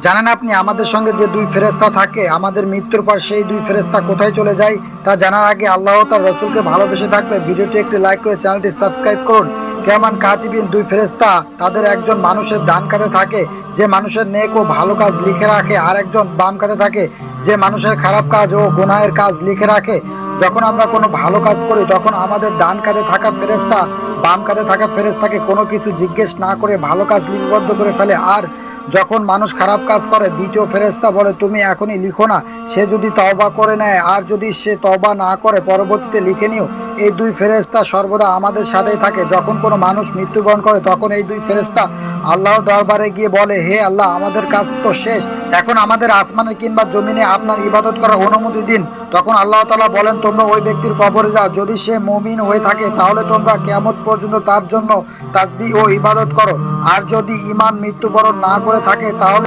জানেন আপনি আমাদের সঙ্গে যে দুই ফেরেশতা থাকে আমাদের মৃত্যুর পর সেই দুই ফেরেশতা কোথায় চলে যায় তা জানার আগে আল্লাহ তার রসুলকে ভালোবেসে থাকলে ভিডিওটি একটি লাইক করে চ্যানেলটি সাবস্ক্রাইব করুন। কিরামান কাতিবিন দুই ফেরেশতা তাদের একজন মানুষের ডান কাঁধে থাকে যে মানুষের নেক ও ভালো কাজ লিখে রাখে, আর একজন বাম কাঁধে থাকে যে মানুষের খারাপ কাজ ও গুনাহের কাজ লিখে রাখে। যখন আমরা কোনো ভালো কাজ করি তখন আমাদের ডান কাঁধে থাকা ফেরেশতা বাম কাঁধে থাকা ফেরেশতাকে কোনো কিছু জিজ্ঞেস না করে ভালো কাজ লিপিবদ্ধ করে ফেলে, আর যখন মানুষ খারাপ কাজ করে দ্বিতীয় ফেরেশতা বলে তুমি এখনই লিখো না, সে যদি তওবা করে নেয় আর যদি সে তওবা না করে পরবর্তীতে লিখে নিও। এই দুই ফেরেশতা সর্বদা আমাদের সাথেই থাকে। যখন কোনো মানুষ মৃত্যুবরণ করে তখন এই দুই ফেরেশতা আল্লাহর দরবারে গিয়ে বলে, হে আল্লাহ, আমাদের কাজ তো শেষ, এখন আমাদের আসমানে কিংবা জমিনে আপনার ইবাদত করার অনুমতি দিন। তখন আল্লাহ তাআলা বলেন, তোমরা ওই ব্যক্তির কবরে যাও, যদি সে মুমিন হয়ে থাকে তাহলে তোমরা কিয়ামত পর্যন্ত তার জন্য তাসবিহ ও ইবাদত করো, আর যদি ঈমান মৃত্যুবরণ না করে থাকে তাহলে